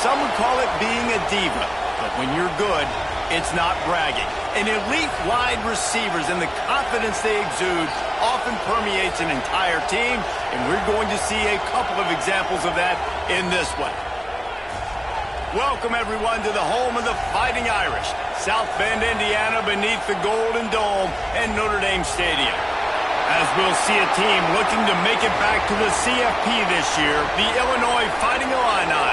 some would call it being a diva. But when you're good, it's not bragging. And elite wide receivers and the confidence they exude often permeates an entire team, and we're going to see a couple of examples of that in this one. Welcome, everyone, to the home of the Fighting Irish, South Bend, Indiana, beneath the Golden Dome and Notre Dame Stadium. As we'll see a team looking to make it back to the CFP this year, the Illinois Fighting Illini,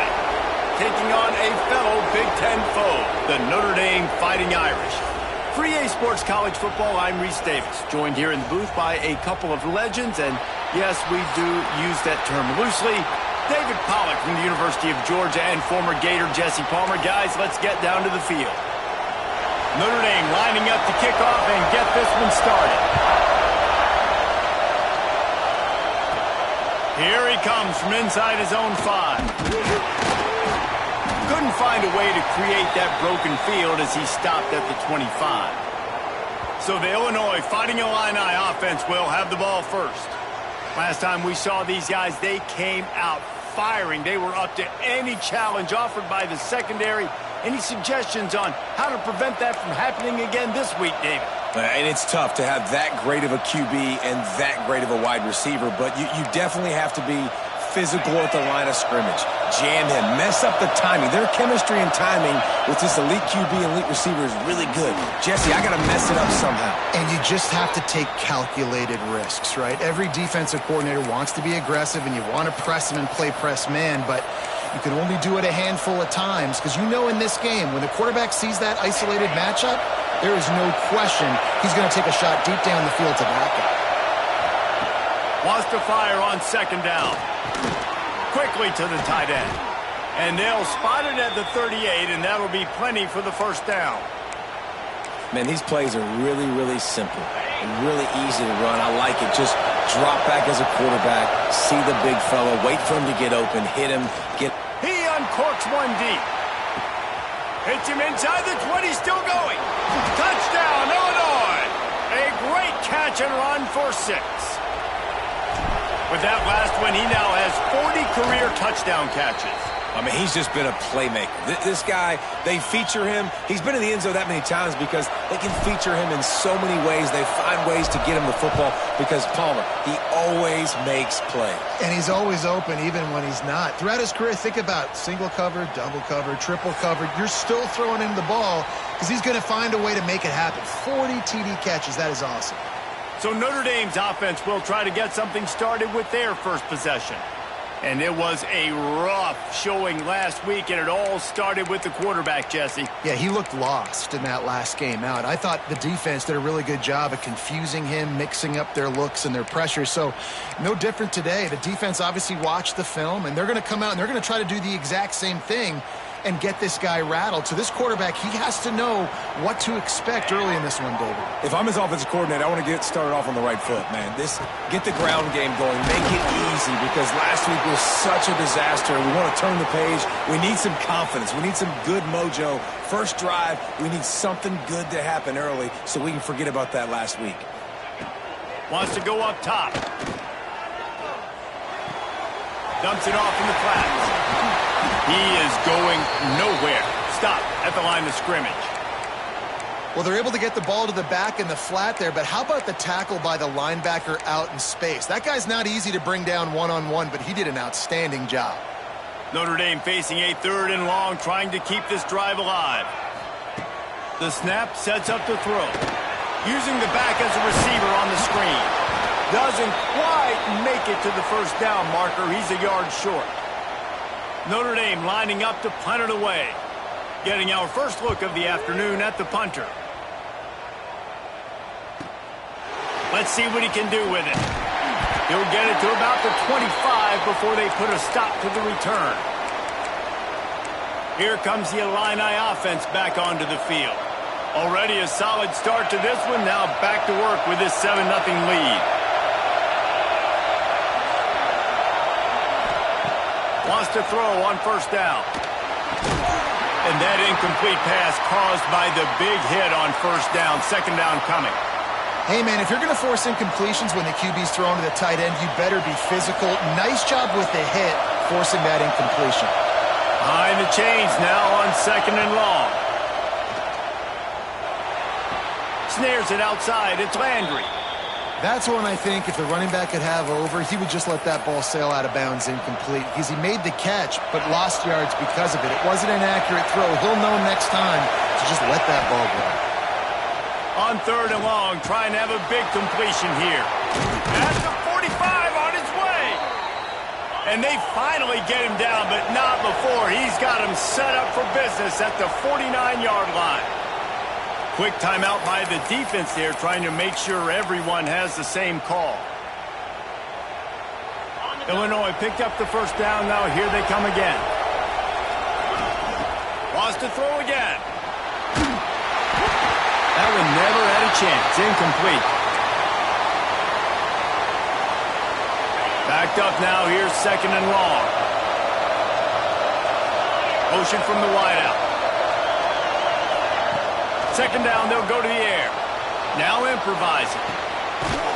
taking on a fellow Big Ten foe, the Notre Dame Fighting Irish. For EA Sports College Football, I'm Reese Davis, joined here in the booth by a couple of legends, and yes, we do use that term loosely. David Pollack from the University of Georgia and former Gator Jesse Palmer. Guys, let's get down to the field. Notre Dame lining up to kick off and get this one started. Here he comes from inside his own 5. Couldn't find a way to create that broken field as he stopped at the 25. So the Illinois Fighting Illini offense will have the ball first. Last time we saw these guys, they came out firing. They were up to any challenge offered by the secondary. Any suggestions on how to prevent that from happening again this week, David? And it's tough to have that great of a QB and that great of a wide receiver, but you definitely have to be physical at the line of scrimmage. Jam him. Mess up the timing. Their chemistry and timing with this elite QB and elite receiver is really good. Jesse, I got to mess it up somehow. And you just have to take calculated risks, right? Every defensive coordinator wants to be aggressive, and you want to press him and play press man, but you can only do it a handful of times because you know in this game, when the quarterback sees that isolated matchup, there is no question he's going to take a shot deep down the field to back it. Wants to fire on second down. Quickly to the tight end. And they'll spot it at the 38, and that'll be plenty for the first down. Man, these plays are really, really simple and really easy to run. I like it. Just drop back as a quarterback, see the big fella, wait for him to get open, hit him, get... He uncorks one deep. Hits him inside the 20, still going. Touchdown, Illinois. A great catch and run for 6. With that last one, he now has 40 career touchdown catches. I mean, he's just been a playmaker. This guy, they feature him. He's been in the end zone that many times because they can feature him in so many ways. They find ways to get him the football because Palmer, he always makes plays. And he's always open even when he's not. Throughout his career, think about single cover, double cover, triple cover. You're still throwing him the ball because he's going to find a way to make it happen. 40 TD catches. That is awesome. So Notre Dame's offense will try to get something started with their first possession. And it was a rough showing last week, and it all started with the quarterback, Jesse. Yeah, he looked lost in that last game out. I thought the defense did a really good job of confusing him, mixing up their looks and their pressure. So no different today. The defense obviously watched the film, and they're going to come out and they're going to try to do the exact same thing and get this guy rattled. So this quarterback, he has to know what to expect early in this one, David. If I'm his offensive coordinator, I want to get started off on the right foot, man. Get the ground game going. Make it easy because last week was such a disaster. We want to turn the page. We need some confidence. We need some good mojo. First drive, we need something good to happen early so we can forget about that last week. Wants to go up top. Dumps it off in the flats. He is going nowhere. Stop at the line of scrimmage. Well, they're able to get the ball to the back in the flat there, but how about the tackle by the linebacker out in space? That guy's not easy to bring down one-on-one, but he did an outstanding job. Notre Dame facing a 3rd and long, trying to keep this drive alive. The snap sets up the throw. Using the back as a receiver on the screen. Doesn't quite make it to the first down marker. He's a yard short. Notre Dame lining up to punt it away. Getting our first look of the afternoon at the punter. Let's see what he can do with it. He'll get it to about the 25 before they put a stop to the return. Here comes the Illini offense back onto the field. Already a solid start to this one. Now back to work with this 7-0 lead. Wants to throw on first down. And that incomplete pass caused by the big hit on first down. Second down coming. Hey, man, if you're going to force incompletions when the QB's thrown to the tight end, you better be physical. Nice job with the hit, forcing that incompletion. Behind the chains now on 2nd and long. Snares it outside. It's Landry. That's one I think if the running back could have over, he would just let that ball sail out of bounds incomplete because he made the catch but lost yards because of it. It wasn't an accurate throw. He'll know next time to just let that ball go. On 3rd and long, trying to have a big completion here. At the 45 on his way. And they finally get him down, but not before. He's got him set up for business at the 49-yard line. Quick timeout by the defense there, trying to make sure everyone has the same call. Illinois picked up the first down. Now here they come again. Wants to throw again. That one never had a chance. Incomplete. Backed up now. Here's 2nd and long. Motion from the wideout. 2nd down, they'll go to the air. Now improvising.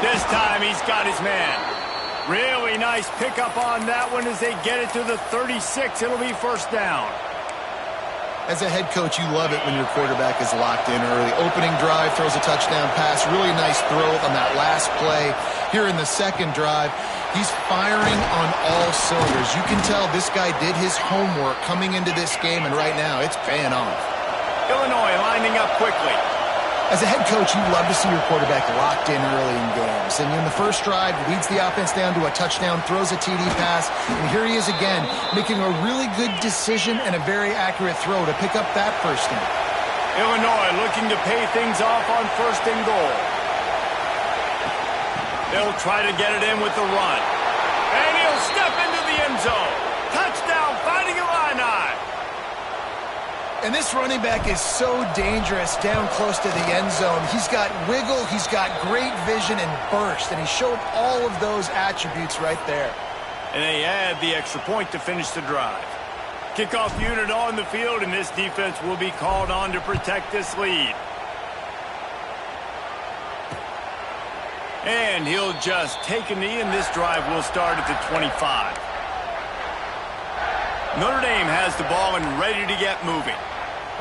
This time he's got his man. Really nice pickup on that one as they get it to the 36. It'll be 1st down. As a head coach, you love it when your quarterback is locked in early. Opening drive, throws a touchdown pass. Really nice throw on that last play. Here in the 2nd drive, he's firing on all cylinders. You can tell this guy did his homework coming into this game, and right now it's paying off. Illinois lining up quickly. As a head coach, you love to see your quarterback locked in early in games. And in the first drive, leads the offense down to a touchdown, throws a TD pass, and here he is again, making a really good decision and a very accurate throw to pick up that 1st down. Illinois looking to pay things off on 1st and goal. They'll try to get it in with the run. And he'll step into the end zone. Touchdown, Fighting Illini. And this running back is so dangerous down close to the end zone. He's got wiggle, he's got great vision and burst, and he showed all of those attributes right there. And they add the extra point to finish the drive. Kickoff unit on the field, and this defense will be called on to protect this lead. And he'll just take a knee, and this drive will start at the 25. Notre Dame has the ball and ready to get moving.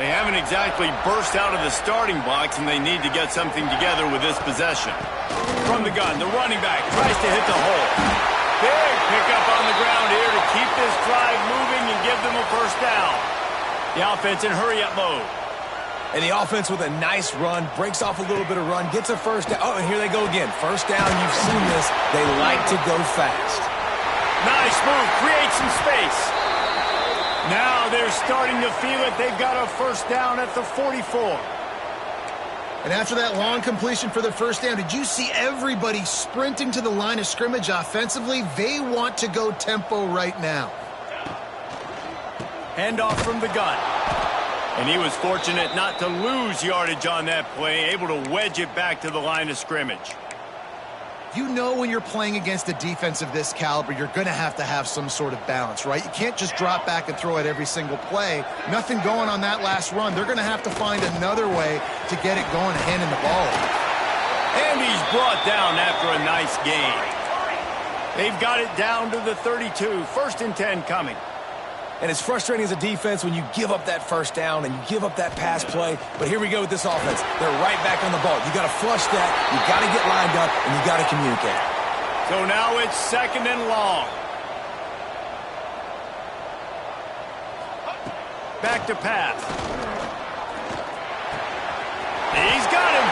They haven't exactly burst out of the starting blocks, and they need to get something together with this possession. From the gun, the running back tries to hit the hole. Big pickup on the ground here to keep this drive moving and give them a 1st down. The offense in hurry-up mode. And the offense with a nice run, breaks off a little bit of run, gets a 1st down. Oh, and here they go again. 1st down, you've seen this. They like to go fast. Nice move, create some space. Now they're starting to feel it. They've got a 1st down at the 44. And after that long completion for the 1st down, did you see everybody sprinting to the line of scrimmage offensively? They want to go tempo right now. Handoff from the gun. And he was fortunate not to lose yardage on that play, able to wedge it back to the line of scrimmage. You know when you're playing against a defense of this caliber, you're going to have some sort of balance, right? You can't just drop back and throw it every single play. Nothing going on that last run. They're going to have to find another way to get it going and handing the ball off. And he's brought down after a nice gain. They've got it down to the 32. 1st and 10 coming. And it's frustrating as a defense when you give up that 1st down and you give up that pass play. But here we go with this offense. They're right back on the ball. You got to flush that. You got to get lined up, and you got to communicate. So now it's 2nd and long. Back to pass. He's got him.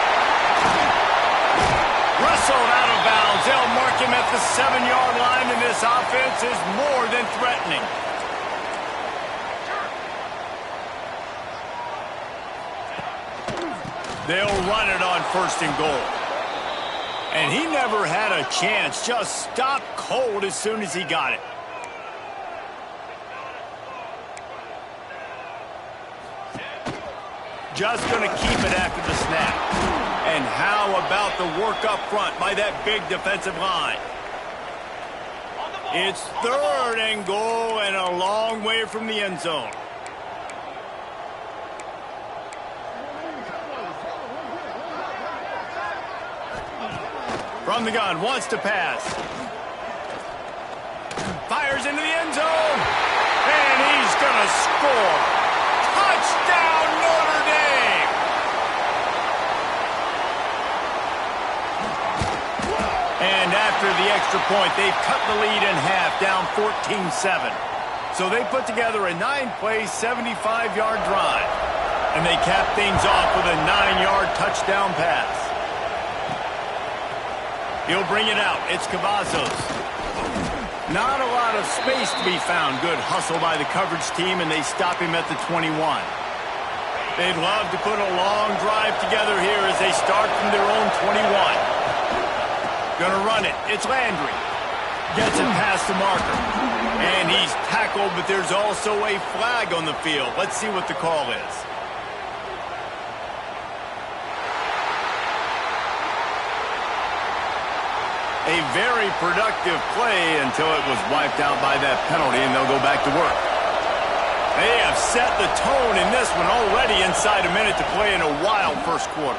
Wrestled out of bounds. They'll mark him at the 7-yard line, and this offense is more than threatening. They'll run it on 1st and goal. And he never had a chance. Just stopped cold as soon as he got it. Just going to keep it after the snap. And how about the work up front by that big defensive line? It's 3rd and goal and a long way from the end zone. From the gun, wants to pass. Fires into the end zone. And he's going to score. Touchdown, Notre Dame! And after the extra point, they've cut the lead in half, down 14-7. So they put together a 9-play, 75-yard drive. And they cap things off with a 9-yard touchdown pass. He'll bring it out. It's Cavazos. Not a lot of space to be found. Good hustle by the coverage team, and they stop him at the 21. They'd love to put a long drive together here as they start from their own 21. Gonna run it. It's Landry. Gets it past the marker. And he's tackled, but there's also a flag on the field. Let's see what the call is. A very productive play until it was wiped out by that penalty, and they'll go back to work. They have set the tone in this one already inside a minute to play in a wild first quarter.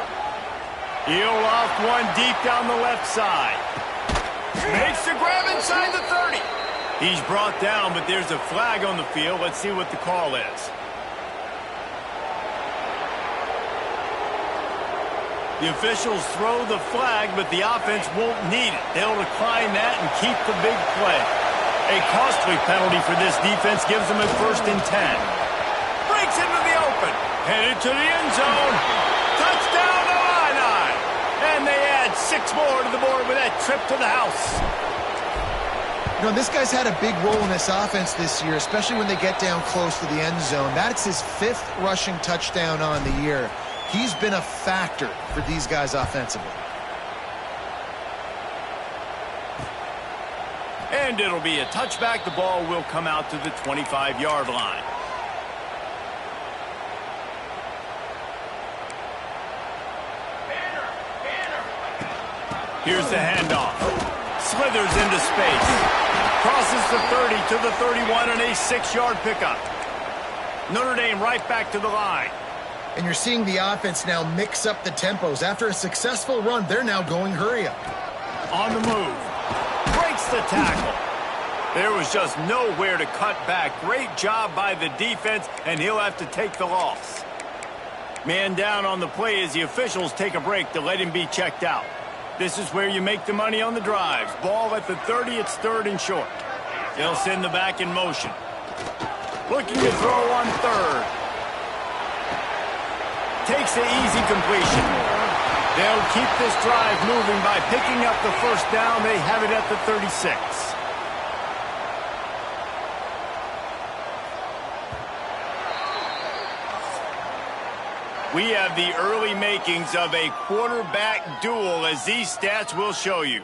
He'll loft one deep down the left side. Makes the grab inside the 30. He's brought down, but there's a flag on the field. Let's see what the call is. The officials throw the flag, but the offense won't need it. They'll decline that and keep the big play. A costly penalty for this defense gives them a 1st and 10. Breaks into the open. Headed to the end zone. Touchdown Illini. And they add 6 more to the board with that trip to the house. You know, this guy's had a big role in this offense this year, especially when they get down close to the end zone. That's his 5th rushing touchdown on the year. He's been a factor for these guys offensively. And it'll be a touchback. The ball will come out to the 25-yard line. Here's the handoff. Slithers into space. Crosses the 30 to the 31 and a 6-yard pickup. Notre Dame right back to the line. And you're seeing the offense now mix up the tempos. After a successful run, they're now going hurry up. On the move. Breaks the tackle. There was just nowhere to cut back. Great job by the defense, and he'll have to take the loss. Man down on the play as the officials take a break to let him be checked out. This is where you make the money on the drives. Ball at the 30, it's 3rd and short. They'll send the back in motion. Looking to throw on 3rd. Takes the easy completion. They'll keep this drive moving by picking up the 1st down. They have it at the 36. We have the early makings of a quarterback duel, as these stats will show you.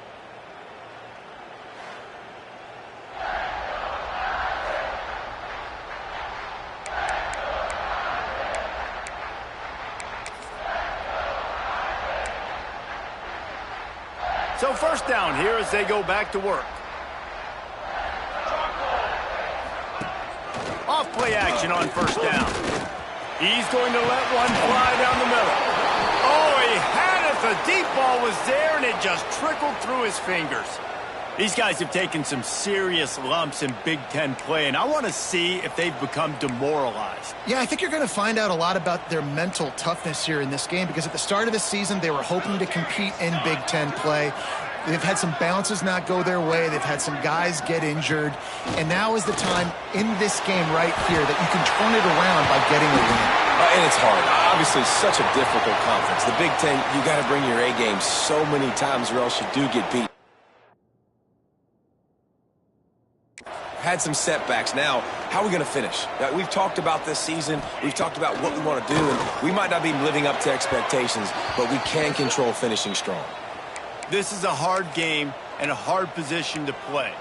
So 1st down here as they go back to work. Off play action on 1st down. He's going to let one fly down the middle. Oh, he had it. The deep ball was there, and it just trickled through his fingers. These guys have taken some serious lumps in Big Ten play, and I want to see if they've become demoralized. Yeah, I think you're going to find out a lot about their mental toughness here in this game, because at the start of the season, they were hoping to compete in Big Ten play. They've had some bounces not go their way. They've had some guys get injured. And now is the time in this game right here that you can turn it around by getting a win. And it's hard. Obviously, such a difficult conference. The Big Ten, you got to bring your A game so many times or else you do get beat. Had some setbacks. Now, how are we going to finish? We've talked about this season. We've talked about what we want to do, and we might not be living up to expectations, but we can control finishing strong. This is a hard game and a hard position to play.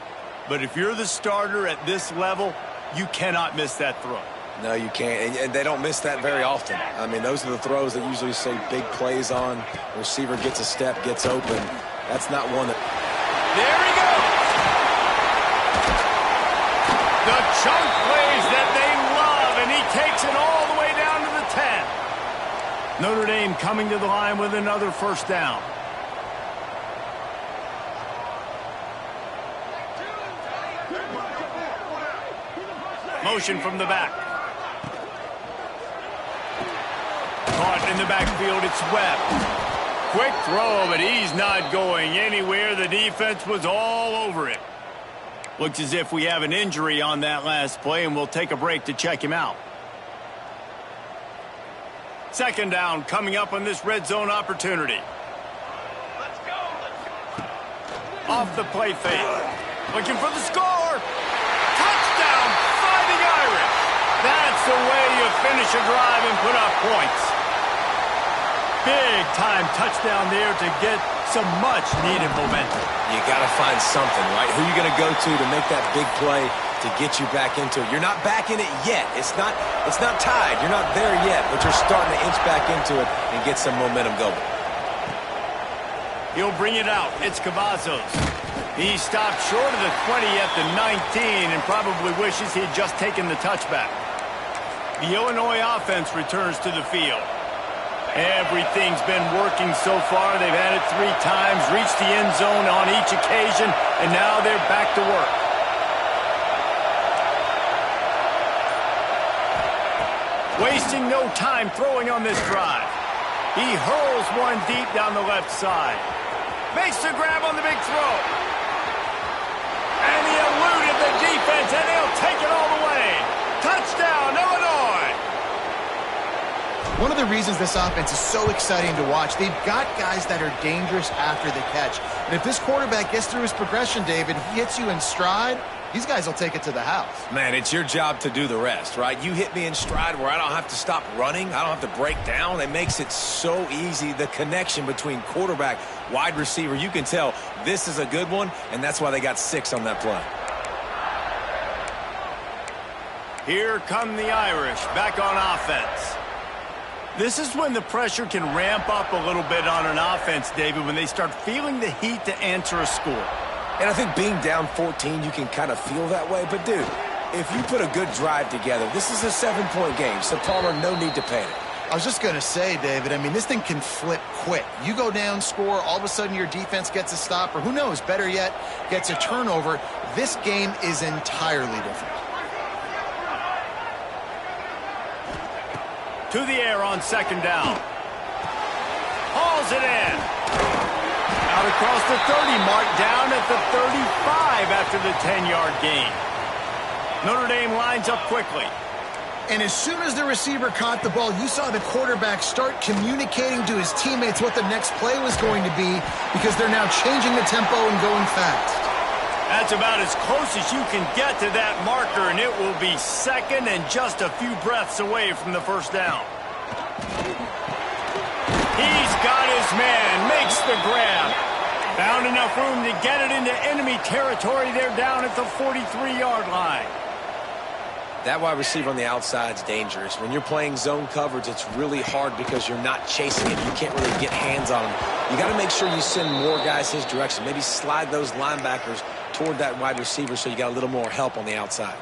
But if you're the starter at this level, you cannot miss that throw. No, you can't. And they don't miss that very often. I mean, those are the throws that usually say big plays on. The receiver gets a step, gets open. That's not one that... There he goes! The chunk plays that they love, and he takes it all the way down to the 10. Notre Dame coming to the line with another 1st down. Motion from the back. Out in the backfield, it's Webb. Quick throw, but he's not going anywhere. The defense was all over it. Looks as if we have an injury on that last play, and we'll take a break to check him out. Second down coming up on this red zone opportunity. Let's go. Off the play fake. Looking for the score. Touchdown, Fighting Irish. That's the way you finish a drive and put up points. Big-time touchdown there to get some much-needed momentum. You got to find something, right? Who are you going to go to make that big play to get you back into it? You're not back in it yet. It's not tied. You're not there yet, but you're starting to inch back into it and get some momentum going. He'll bring it out. It's Cavazos. He stopped short of the 20 at the 19 and probably wishes he had just taken the touchback. The Illinois offense returns to the field. Everything's been working so far. They've had it 3 times, reached the end zone on each occasion, and now they're back to work. Wasting no time throwing on this drive. He hurls one deep down the left side. Makes the grab on the big throw. And he eluded the defense, and he'll take it all the way. Touchdown, Illinois! One of the reasons this offense is so exciting to watch, they've got guys that are dangerous after the catch. And if this quarterback gets through his progression, David, he hits you in stride, these guys will take it to the house. Man, it's your job to do the rest, right? You hit me in stride where I don't have to stop running. I don't have to break down. It makes it so easy. The connection between quarterback, wide receiver, you can tell this is a good one, and that's why they got 6 on that play. Here come the Irish back on offense. This is when the pressure can ramp up a little bit on an offense, David, when they start feeling the heat to answer a score. And I think being down 14, you can kind of feel that way. But, dude, if you put a good drive together, this is a 7-point game, so Palmer, no need to panic. I was just going to say, David, I mean, this thing can flip quick. You go down, score, all of a sudden your defense gets a stop, or who knows, better yet, gets a turnover. This game is entirely different. To the air on second down. Hauls it in. Out across the 30 mark, down at the 35 after the 10-yard gain. Notre Dame lines up quickly. And as soon as the receiver caught the ball, you saw the quarterback start communicating to his teammates what the next play was going to be because they're now changing the tempo and going fast. That's about as close as you can get to that marker, and it will be second and just a few breaths away from the first down. He's got his man, makes the grab. Found enough room to get it into enemy territory. They're down at the 43-yard line. That wide receiver on the outside is dangerous. When you're playing zone coverage, it's really hard because you're not chasing it. You can't really get hands on him. You got to make sure you send more guys his direction. Maybe slide those linebackers toward that wide receiver so you got a little more help on the outside.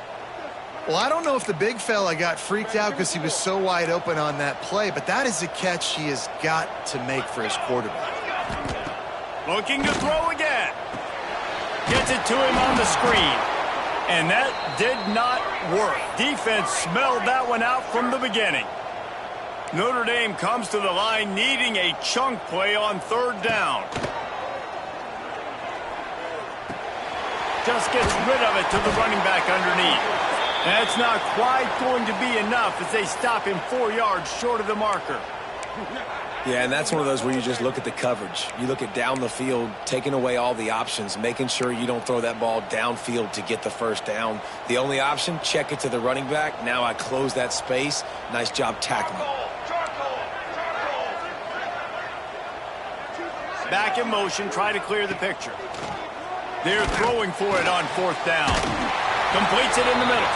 Well, I don't know if the big fella got freaked out because he was so wide open on that play, but that is a catch he has got to make for his quarterback. Looking to throw again. Gets it to him on the screen. And that did not work. Defense smelled that one out from the beginning. Notre Dame comes to the line needing a chunk play on third down. Just gets rid of it to the running back underneath. That's not quite going to be enough as they stop him 4 yards short of the marker. Yeah, and that's one of those where you just look at the coverage. You look at down the field, taking away all the options, making sure you don't throw that ball downfield to get the first down. The only option, check it to the running back. Now I close that space. Nice job tackling. Back in motion, try to clear the picture. They're throwing for it on fourth down. Completes it in the middle.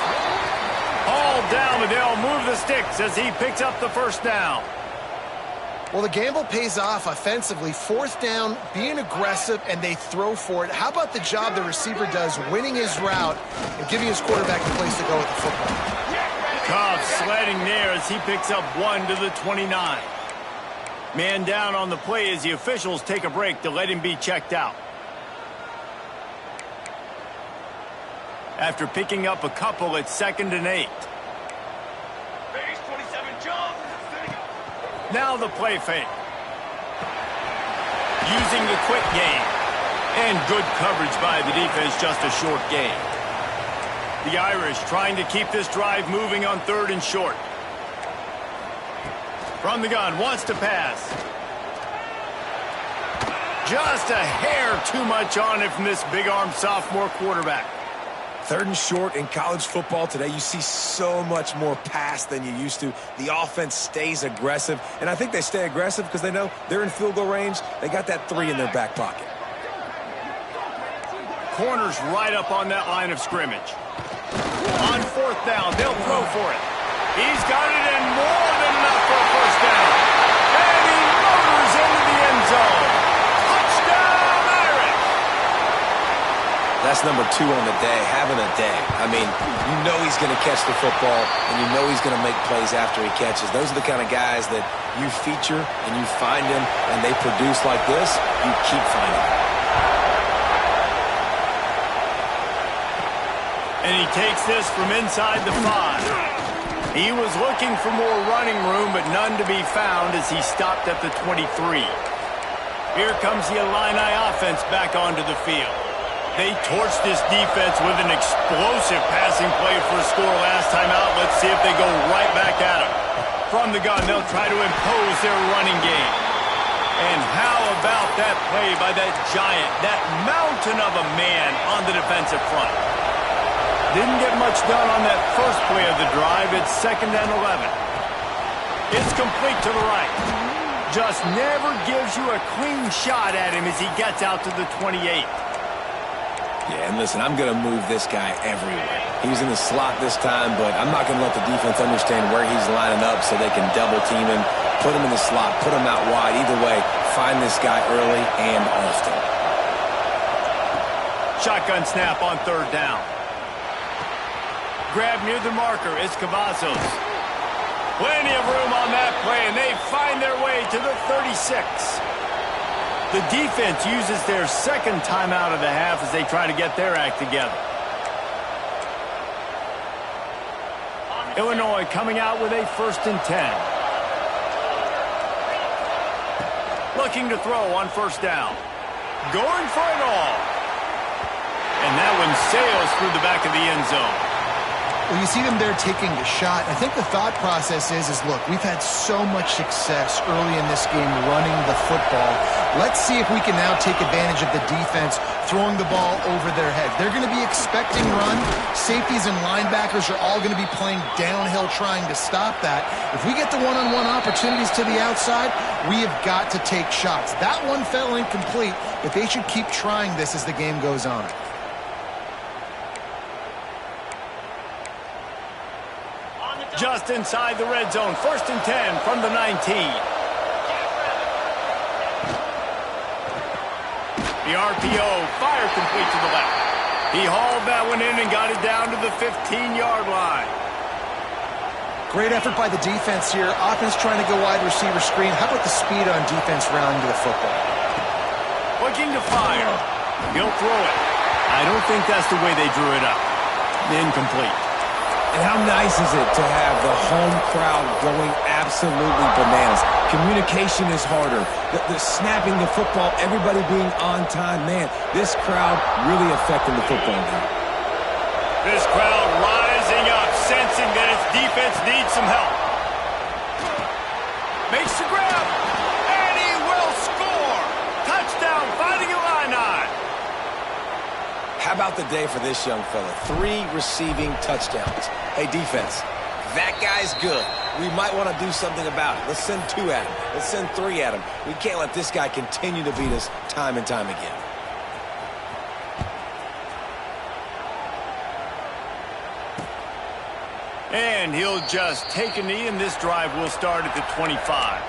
All down, but they'll move the sticks as he picks up the first down. Well, the gamble pays off offensively. Fourth down, being aggressive, and they throw for it. How about the job the receiver does winning his route and giving his quarterback a place to go with the football? Cobb sledding there as he picks up 1 to the 29. Man down on the play as the officials take a break to let him be checked out. After picking up a couple at 2nd and 8. Now the play fake. Using the quick game. And good coverage by the defense, just a short gain. The Irish trying to keep this drive moving on 3rd and short. From the gun, wants to pass. Just a hair too much on it from this big-armed sophomore quarterback. 3rd and short in college football today, you see so much more pass than you used to. The offense stays aggressive, and I think they stay aggressive because they know they're in field goal range. They got that 3 in their back pocket. Corners right up on that line of scrimmage. On 4th down, they'll throw for it. He's got it in more than enough for a 1st down. And he motors into the end zone. Touchdown, Irish! That's number 2 on the day, having a day. I mean, you know he's going to catch the football, and you know he's going to make plays after he catches. Those are the kind of guys that you feature and you find them, and they produce like this, you keep finding them. And he takes this from inside the 5. He was looking for more running room, but none to be found as he stopped at the 23. Here comes the Illini offense back onto the field. They torched this defense with an explosive passing play for a score last time out. Let's see if they go right back at him. From the gun, they'll try to impose their running game. And how about that play by that giant, that mountain of a man on the defensive front? Didn't get much done on that first play of the drive. It's 2nd and 11. It's complete to the right. Just never gives you a clean shot at him as he gets out to the 28. Yeah, and listen, I'm going to move this guy everywhere. He's in the slot this time, but I'm not going to let the defense understand where he's lining up so they can double team him, put him in the slot, put him out wide. Either way, find this guy early and often. Shotgun snap on 3rd down. Grab near the marker, it's Cavazos. Plenty of room on that play, and they find their way to the 36. The defense uses their 2nd timeout of the half as they try to get their act together. Illinois coming out with a 1st and 10. Looking to throw on 1st down. Going for it all. And that one sails through the back of the end zone. Well, you see them there taking the shot. I think the thought process is look, we've had so much success early in this game running the football. Let's see if we can now take advantage of the defense throwing the ball over their head. They're going to be expecting run. Safeties and linebackers are all going to be playing downhill trying to stop that. If we get the one-on-one opportunities to the outside, we have got to take shots. That one fell incomplete, but they should keep trying this as the game goes on. Just inside the red zone. 1st and 10 from the 19. The RPO fired complete to the left. He hauled that one in and got it down to the 15-yard line. Great effort by the defense here. Offense trying to go wide receiver screen. How about the speed on defense rounding to the football? Looking to fire. He'll throw it. I don't think that's the way they drew it up. Incomplete. And how nice is it to have the home crowd going absolutely bananas? Communication is harder. The snapping the football, everybody being on time. Man, this crowd really affecting the football game. This crowd rising up, sensing that its defense needs some help. Makes the grab, and he will score. Touchdown, Fighting Illini. How about the day for this young fella? 3 receiving touchdowns. Hey, defense, that guy's good. We might want to do something about it. Let's send 2 at him. Let's send 3 at him. We can't let this guy continue to beat us time and time again. And he'll just take a knee, and this drive will start at the 25.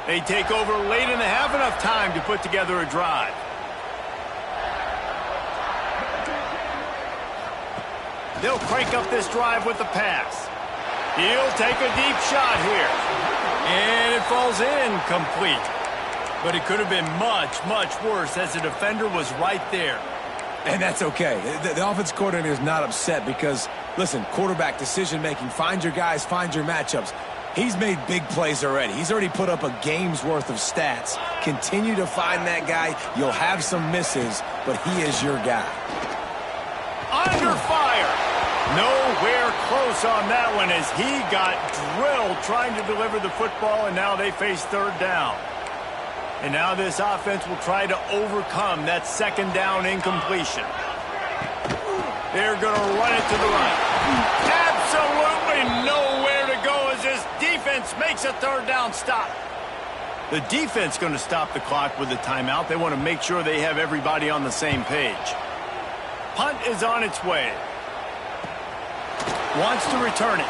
They take over late in the half, enough time to put together a drive. They'll crank up this drive with the pass. He'll take a deep shot here. And it falls incomplete. But it could have been much, much worse as the defender was right there. And that's okay. The offense coordinator is not upset because, listen, quarterback decision-making, find your guys, find your matchups. He's made big plays already. He's already put up a game's worth of stats. Continue to find that guy. You'll have some misses, but he is your guy. Under fire. Nowhere close on that one as he got drilled trying to deliver the football, and now they face third down. And now this offense will try to overcome that second down incompletion. They're going to run it to the right. Absolutely nowhere to go as this defense makes a third down stop. The defense going to stop the clock with a timeout. They want to make sure they have everybody on the same page. Punt is on its way. Wants to return it.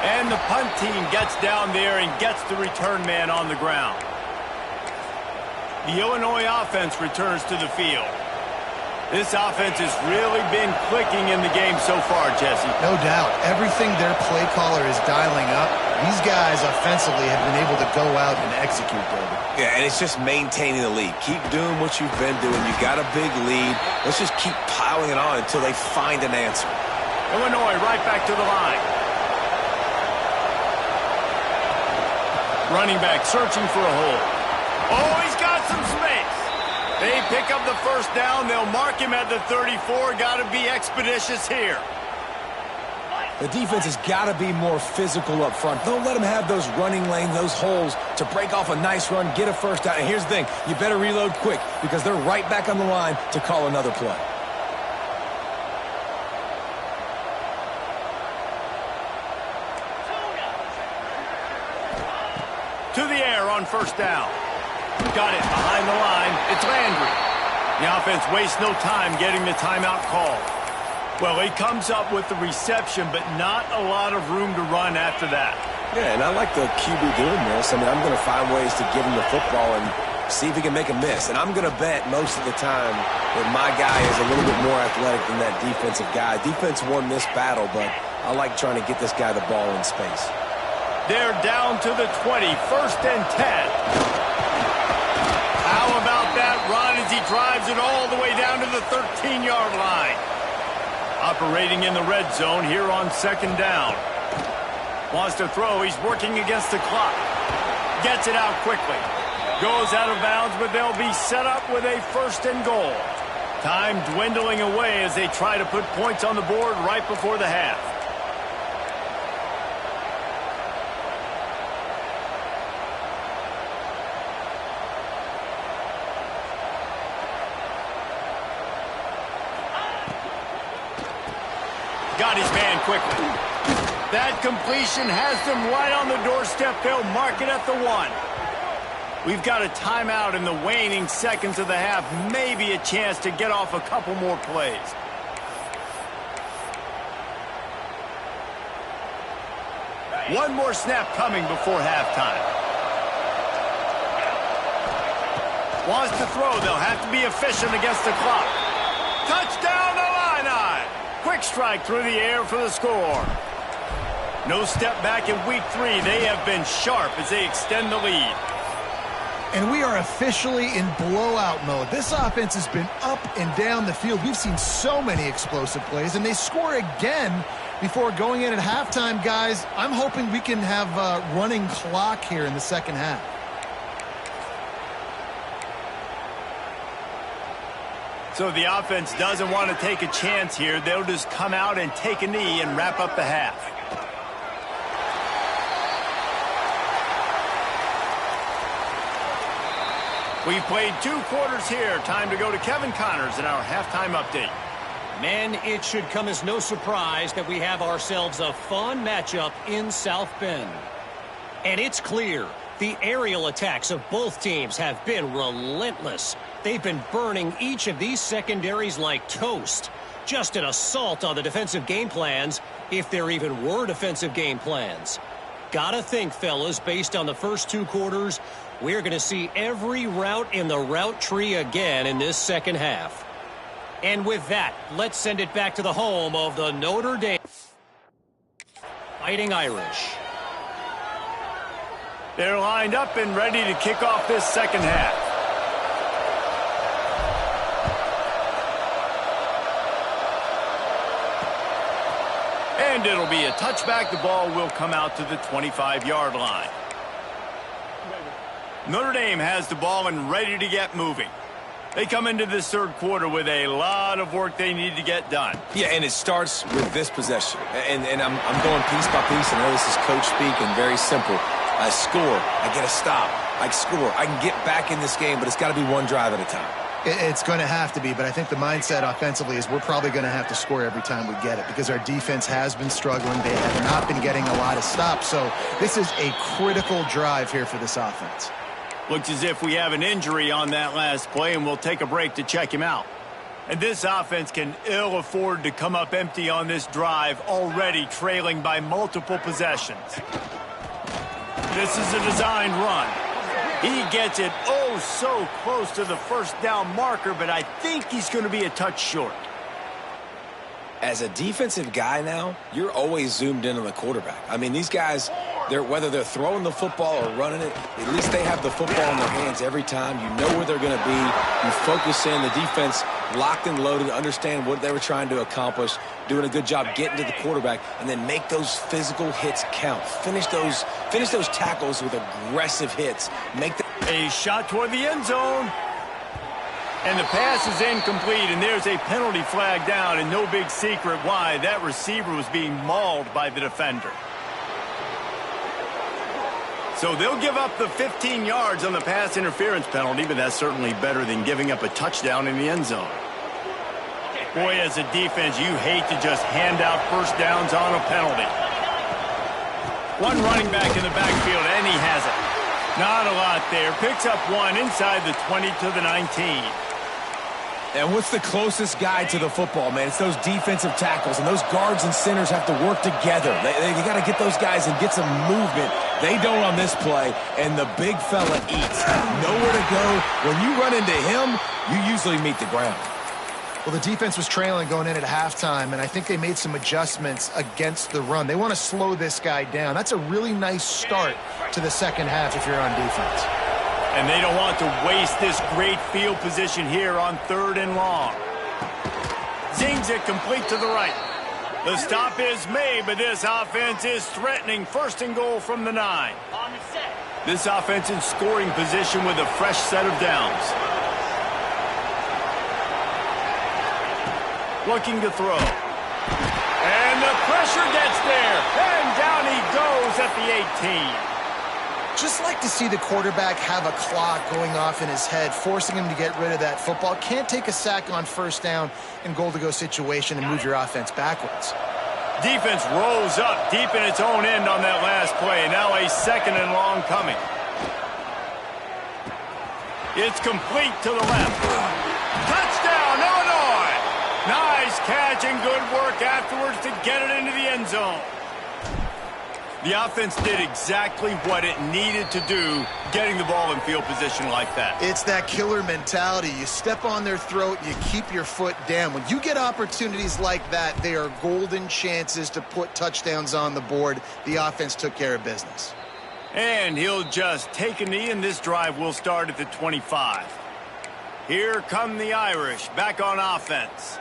And the punt team gets down there and gets the return man on the ground. The Illinois offense returns to the field. This offense has really been clicking in the game so far, Jesse. No doubt. Everything their play caller is dialing up, these guys offensively have been able to go out and execute, David. Yeah, and it's just maintaining the lead. Keep doing what you've been doing. You got a big lead. Let's just keep piling it on until they find an answer. Illinois right back to the line. Running back searching for a hole. Oh, he's got some space. They pick up the first down. They'll mark him at the 34. Got to be expeditious here. The defense has got to be more physical up front. Don't let them have those running lanes, those holes to break off a nice run, get a first down. And here's the thing. You better reload quick because they're right back on the line to call another play. To the air on first down. Got it behind the line. It's Landry. The offense wastes no time getting the timeout call. Well, he comes up with the reception, but not a lot of room to run after that. Yeah, and I like the QB doing this. I mean, I'm going to find ways to give him the football and see if he can make a miss. And I'm going to bet most of the time that my guy is a little bit more athletic than that defensive guy. Defense won this battle, but I like trying to get this guy the ball in space. They're down to the 20, first and 10. How about that run as he drives it all the way down to the 13-yard line? Operating in the red zone here on second down. Wants to throw. He's working against the clock. Gets it out quickly. Goes out of bounds, but they'll be set up with a first and goal. Time dwindling away as they try to put points on the board right before the half. Got his man quickly. That completion has them right on the doorstep. They'll mark it at the 1. We've got a timeout in the waning seconds of the half. Maybe a chance to get off a couple more plays. One more snap coming before halftime. Wants to throw. They'll have to be efficient against the clock. Touchdown, Illini! Quick strike through the air for the score. No step back in week 3. They have been sharp as they extend the lead. And we are officially in blowout mode. This offense has been up and down the field. We've seen so many explosive plays, and they score again before going in at halftime, guys. I'm hoping we can have a running clock here in the second half. So the offense doesn't want to take a chance here. They'll just come out and take a knee and wrap up the half. We've played 2 quarters here. Time to go to Kevin Connors in our halftime update. Man, it should come as no surprise that we have ourselves a fun matchup in South Bend. And it's clear the aerial attacks of both teams have been relentless. They've been burning each of these secondaries like toast. Just an assault on the defensive game plans, if there even were defensive game plans. Gotta think, fellas, based on the first 2 quarters, we're going to see every route in the route tree again in this second half. And with that, let's send it back to the home of the Notre Dame Fighting Irish. They're lined up and ready to kick off this second half. And it'll be a touchback. The ball will come out to the 25-yard line. Notre Dame has the ball and ready to get moving. They come into this third quarter with a lot of work they need to get done. Yeah, and it starts with this possession. And I'm going piece by piece. I know this is coach speak and very simple. I score. I get a stop. I score. I can get back in this game, but it's got to be one drive at a time. It's going to have to be, but I think the mindset offensively is we're probably going to have to score every time we get it because our defense has been struggling. They have not been getting a lot of stops. So this is a critical drive here for this offense. Looks as if we have an injury on that last play, and we'll take a break to check him out. And this offense can ill afford to come up empty on this drive, already trailing by multiple possessions. This is a designed run. He gets it oh so close to the first down marker, but I think he's going to be a touch short. As a defensive guy now, you're always zoomed in on the quarterback. I mean, these guys, whether they're throwing the football or running it, at least they have the football in their hands every time. You know where they're going to be. You focus in. The defense locked and loaded, understand what they were trying to accomplish, doing a good job getting to the quarterback, and then make those physical hits count. Finish those tackles with aggressive hits. A shot toward the end zone. And the pass is incomplete, and there's a penalty flag down, and no big secret why. That receiver was being mauled by the defender. So they'll give up the 15 yards on the pass interference penalty, but that's certainly better than giving up a touchdown in the end zone. Boy, as a defense, you hate to just hand out first downs on a penalty. One running back in the backfield, and he has it. Not a lot there. Picks up one inside the 20 to the 19. And what's the closest guy to the football, man? It's those defensive tackles, and those guards and centers have to work together. They got to get those guys and get some movement. They don't on this play, and the big fella eats. Nowhere to go. When you run into him, you usually meet the ground. Well, the defense was trailing going in at halftime, and I think they made some adjustments against the run. They want to slow this guy down. That's a really nice start to the second half if you're on defense. And they don't want to waste this great field position here on 3rd and long. Zings it complete to the right. The stop is made, but this offense is threatening 1st and goal from the 9. This offense in scoring position with a fresh set of downs. Looking to throw. And the pressure gets there. And down he goes at the 18. Just like to see the quarterback have a clock going off in his head, forcing him to get rid of that football. Can't take a sack on 1st down in goal-to-go situation and move your offense backwards. Defense rose up deep in its own end on that last play. Now a 2nd and long coming. It's complete to the left. Touchdown, Illinois! Nice catch and good work afterwards to get it into the end zone. The offense did exactly what it needed to do, getting the ball in field position like that. It's that killer mentality. You step on their throat, you keep your foot down. When you get opportunities like that, they are golden chances to put touchdowns on the board. The offense took care of business. And he'll just take a knee, and this drive will start at the 25. Here come the Irish, back on offense.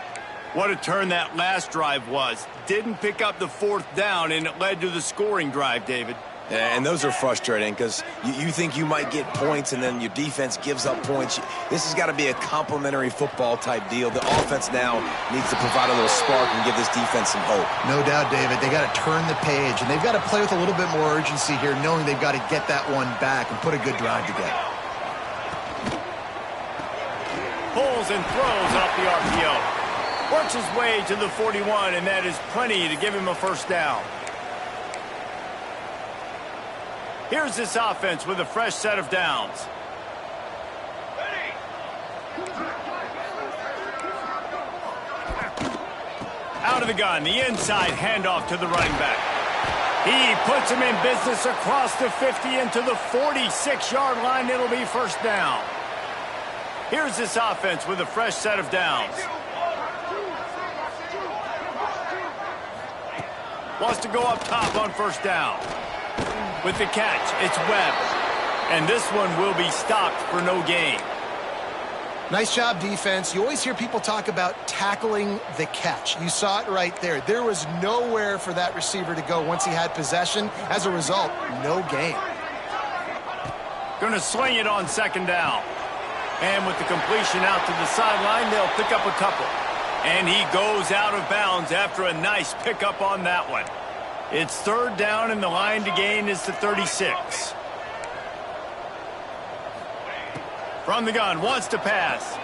What a turn that last drive was. Didn't pick up the 4th down, and it led to the scoring drive, David. Yeah, and those are frustrating because you think you might get points, and then your defense gives up points. This has got to be a complementary football type deal. The offense now needs to provide a little spark and give this defense some hope. No doubt, David. They got to turn the page, and they've got to play with a little bit more urgency here, knowing they've got to get that one back and put a good drive together. Pulls and throws off the RPO. Works his way to the 41, and that is plenty to give him a 1st down. Here's this offense with a fresh set of downs. Out of the gun, the inside handoff to the running back. He puts him in business across the 50 into the 46-yard line. It'll be 1st down. Here's this offense with a fresh set of downs. Wants to go up top on 1st down. With the catch, it's Webb. And this one will be stopped for no gain. Nice job, defense. You always hear people talk about tackling the catch. You saw it right there. There was nowhere for that receiver to go once he had possession. As a result, no gain. Going to sling it on second down. And with the completion out to the sideline, they'll pick up a couple. And he goes out of bounds after a nice pickup on that one. It's third down, and the line to gain is the 36. From the gun, wants to pass.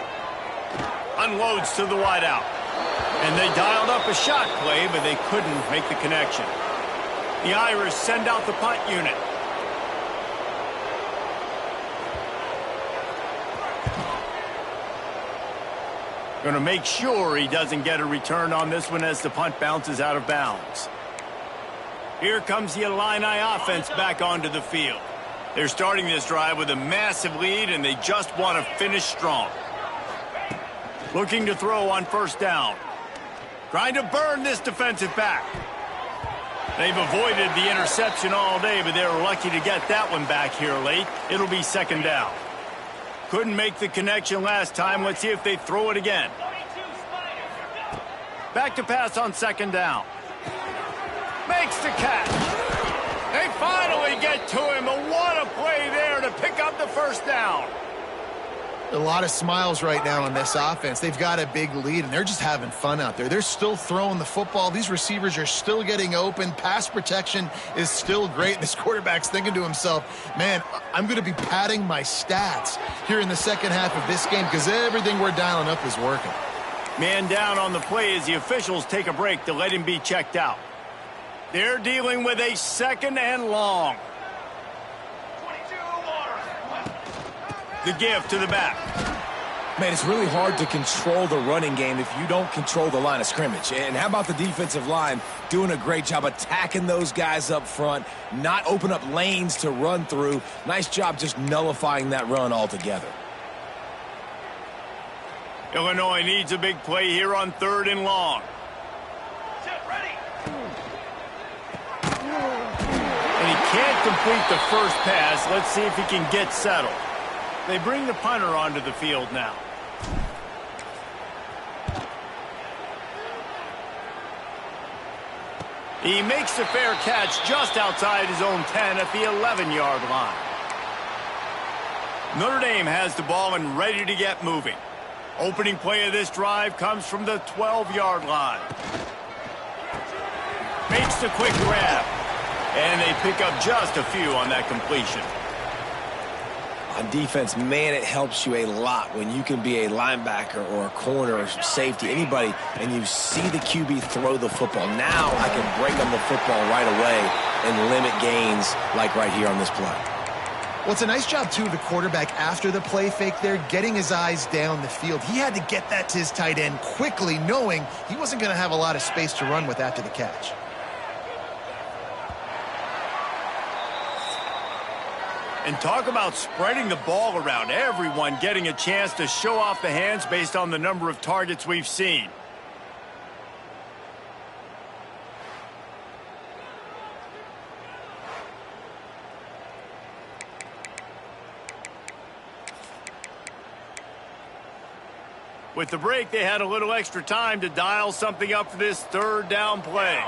Unloads to the wideout. And they dialed up a shot play, but they couldn't make the connection. The Irish send out the punt unit. Going to make sure he doesn't get a return on this one as the punt bounces out of bounds. Here comes the Illini offense back onto the field. They're starting this drive with a massive lead, and they just want to finish strong. Looking to throw on first down. Trying to burn this defensive back. They've avoided the interception all day, but they were lucky to get that one back here late. It'll be second down. Couldn't make the connection last time. Let's see if they throw it again. Back to pass on second down. Makes the catch. They finally get to him, but what a play there to pick up the first down. A lot of smiles right now on this offense. They've got a big lead, and they're just having fun out there. They're still throwing the football. These receivers are still getting open. Pass protection is still great. This quarterback's thinking to himself, man, I'm going to be padding my stats here in the second half of this game because everything we're dialing up is working. Man down on the play as the officials take a break to let him be checked out. They're dealing with a second and long. The give to the back. Man, it's really hard to control the running game if you don't control the line of scrimmage. And how about the defensive line doing a great job attacking those guys up front, not open up lanes to run through. Nice job just nullifying that run altogether. Illinois needs a big play here on third and long. And he can't complete the first pass. Let's see if he can get settled. They bring the punter onto the field now. He makes the fair catch just outside his own 10 at the 11-yard line. Notre Dame has the ball and ready to get moving. Opening play of this drive comes from the 12-yard line. Makes the quick grab. And they pick up just a few on that completion. On defense, man, it helps you a lot when you can be a linebacker or a corner or safety, anybody, and you see the QB throw the football. Now I can break on the football right away and limit gains like right here on this play. Well, it's a nice job, too, of the quarterback after the play fake there, getting his eyes down the field. He had to get that to his tight end quickly, knowing he wasn't going to have a lot of space to run with after the catch. And talk about spreading the ball around. Everyone getting a chance to show off the hands based on the number of targets we've seen. With the break, they had a little extra time to dial something up for this third down play.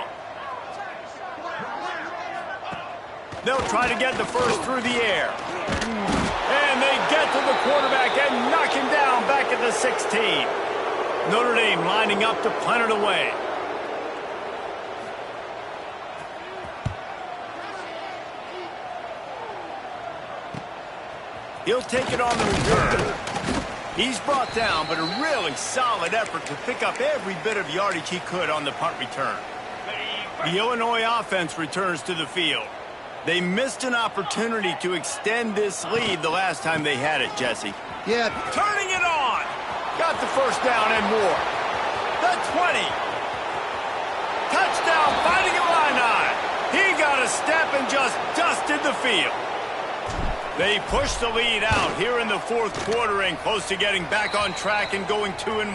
They'll try to get the first through the air. And they get to the quarterback and knock him down back at the 16. Notre Dame lining up to punt it away. He'll take it on the return. He's brought down, but a really solid effort to pick up every bit of yardage he could on the punt return. The Illinois offense returns to the field. They missed an opportunity to extend this lead the last time they had it, Jesse. Yeah. Turning it on. Got the first down and more. The 20. Touchdown, Fighting Illini. He got a step and just dusted the field. They push the lead out here in the fourth quarter and close to getting back on track and going 2-1.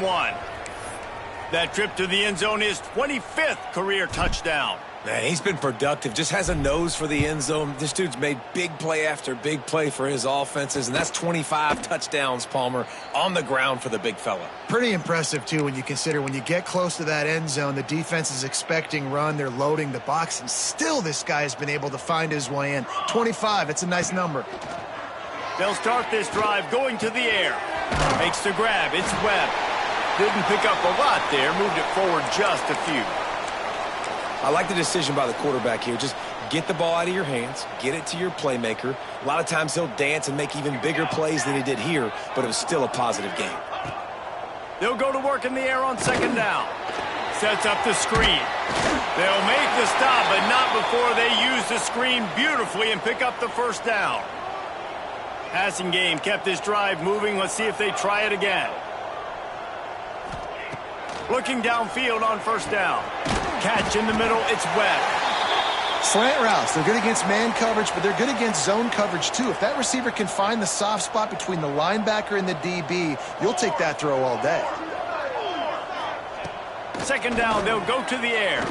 That trip to the end zone is 25th career touchdown. Man, he's been productive, just has a nose for the end zone. This dude's made big play after big play for his offenses, and that's 25 touchdowns, Palmer, on the ground for the big fella. Pretty impressive, too, when you consider when you get close to that end zone, the defense is expecting run, they're loading the box, and still this guy has been able to find his way in. 25, it's a nice number. They'll start this drive going to the air. Makes the grab, it's Webb. Didn't pick up a lot there, moved it forward just a few. I like the decision by the quarterback here. Just get the ball out of your hands, get it to your playmaker. A lot of times he'll dance and make even bigger plays than he did here, but it was still a positive game. They'll go to work in the air on second down. Sets up the screen. They'll make the stop, but not before they use the screen beautifully and pick up the first down. Passing game kept this drive moving. Let's see if they try it again. Looking downfield on first down. Catch in the middle, it's Webb. Slant routes, they're good against man coverage, but they're good against zone coverage too. If that receiver can find the soft spot between the linebacker and the DB, you'll take that throw all day. Second down, they'll go to the air.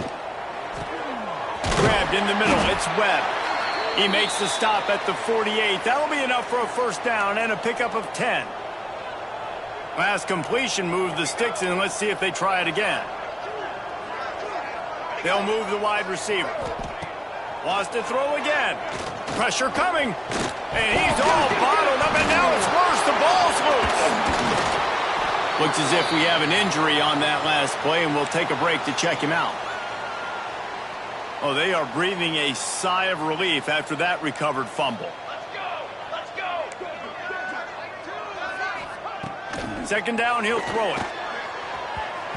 Grabbed in the middle, it's Webb. He makes the stop at the 48. That'll be enough for a first down and a pickup of 10. Last completion moved the sticks in. Let's see if they try it again. They'll move the wide receiver. Wants to throw again. Pressure coming. And he's all bottled up, and now it's worse. The ball's loose. Looks as if we have an injury on that last play, and we'll take a break to check him out. Oh, they are breathing a sigh of relief after that recovered fumble. Let's go. Second down, he'll throw it.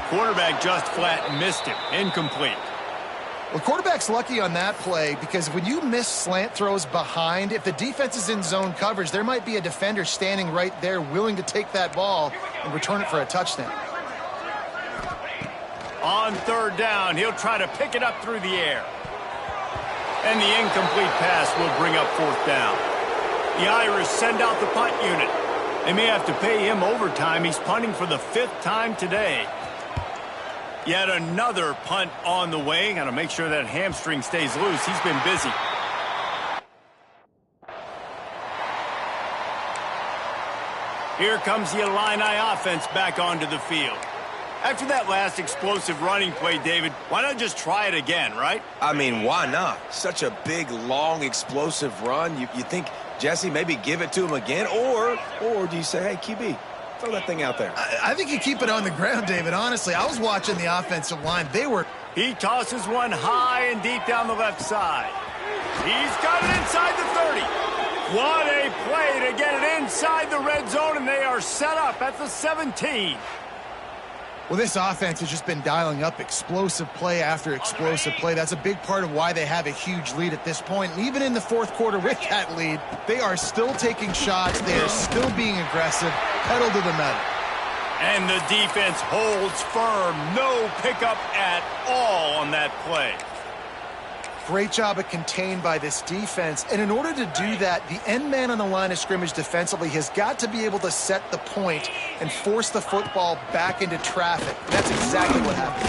Quarterback just flat missed him. Incomplete. Well, quarterback's lucky on that play because when you miss slant throws behind, if the defense is in zone coverage, there might be a defender standing right there willing to take that ball and return it for a touchdown. On third down, he'll try to pick it up through the air. And the incomplete pass will bring up fourth down. The Irish send out the punt unit. They may have to pay him overtime. He's punting for the 5th time today. Yet another punt on the way. Got to make sure that hamstring stays loose. He's been busy. Here comes the Illini offense back onto the field. After that last explosive running play, David, why not just try it again, right? I mean, why not? Such a big, long, explosive run. You think, Jesse, maybe give it to him again? Or do you say, hey, QB, throw that thing out there? I think you keep it on the ground, David. Honestly, I was watching the offensive line. He tosses one high and deep down the left side. He's got it inside the 30. What a play to get it inside the red zone, and they are set up at the 17. Well, this offense has just been dialing up explosive play after explosive play. That's a big part of why they have a huge lead at this point. And even in the fourth quarter with that lead, they are still taking shots. They are still being aggressive, pedal to the metal. And the defense holds firm. No pickup at all on that play. Great job of contained by this defense. And in order to do that, the end man on the line of scrimmage defensively has got to be able to set the point and force the football back into traffic. That's exactly what happened.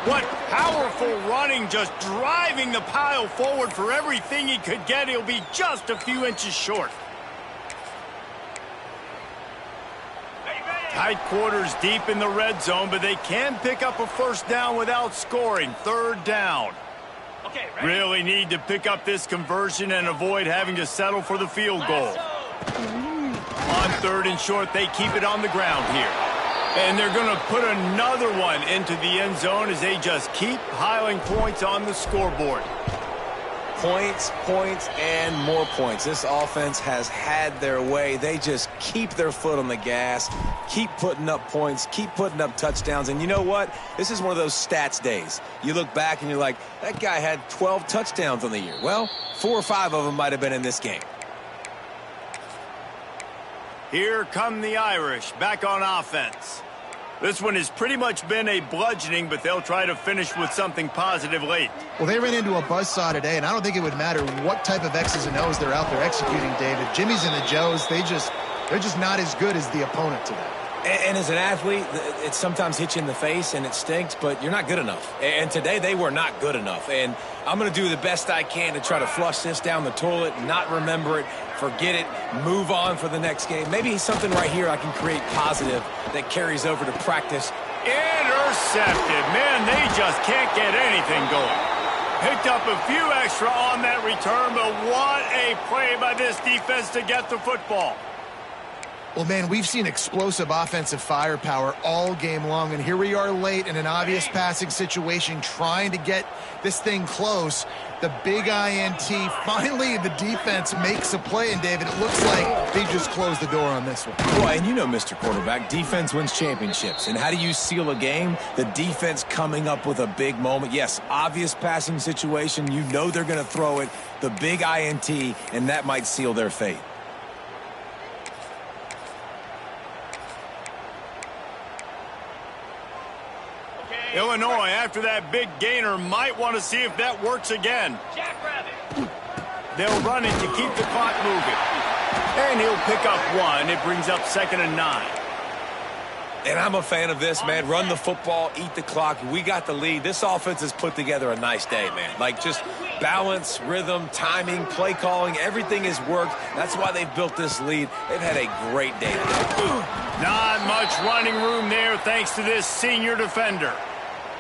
What powerful running, just driving the pile forward for everything he could get. He'll be just a few inches short. Tight quarters deep in the red zone, but they can pick up a first down without scoring. Third down. Okay, Really need to pick up this conversion and avoid having to settle for the field goal. On third and short, they keep it on the ground here. And they're going to put another one into the end zone as they just keep piling points on the scoreboard. Points, points, and more points. This offense has had their way. They just keep their foot on the gas, keep putting up points, keep putting up touchdowns. And you know what? This is one of those stats days. You look back and you're like, that guy had 12 touchdowns on the year. Well, 4 or 5 of them might have been in this game. Here come the Irish back on offense. This one has pretty much been a bludgeoning, but they'll try to finish with something positive late. Well, they ran into a buzzsaw today, and I don't think it would matter what type of X's and O's they're out there executing, David. Jimmy's and the Joes, they're just not as good as the opponent today. And as an athlete, it sometimes hits you in the face and it stinks, but you're not good enough. And today they were not good enough. And I'm going to do the best I can to try to flush this down the toilet, not remember it, forget it, move on for the next game. Maybe something right here I can create positive that carries over to practice. Intercepted. Man, they just can't get anything going. Picked up a few extra on that return, but what a play by this defense to get the football. Well, man, we've seen explosive offensive firepower all game long, and here we are late in an obvious passing situation trying to get this thing close. The big INT, finally the defense makes a play, and David, it looks like they just closed the door on this one. Well, and you know, Mr. Quarterback, defense wins championships. And how do you seal a game? The defense coming up with a big moment. Yes, obvious passing situation. You know they're going to throw it. The big INT, and that might seal their fate. Illinois, after that big gainer, might want to see if that works again. Jackrabbit. They'll run it to keep the clock moving. And he'll pick up one. It brings up 2nd and 9. And I'm a fan of this, man. Run the football, eat the clock. We got the lead. This offense has put together a nice day, man. Like, just balance, rhythm, timing, play calling, everything has worked. That's why they've built this lead. They've had a great day today. Not much running room there thanks to this senior defender.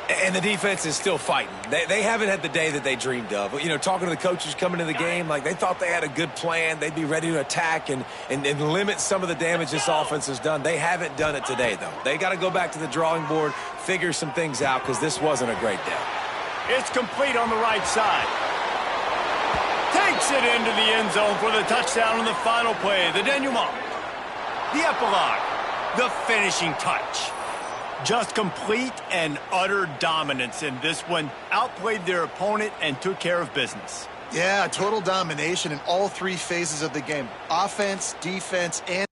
And the defense is still fighting. They haven't had the day that they dreamed of. You know, talking to the coaches coming to the game, like they thought they had a good plan. They'd be ready to attack and limit some of the damage this offense has done. They haven't done it today, though. They got to go back to the drawing board, figure some things out, because this wasn't a great day. It's complete on the right side. Takes it into the end zone for the touchdown on the final play. The denouement. The epilogue. The finishing touch. Just complete and utter dominance in this one. Outplayed their opponent and took care of business. Yeah, total domination in all three phases of the game. Offense, defense, and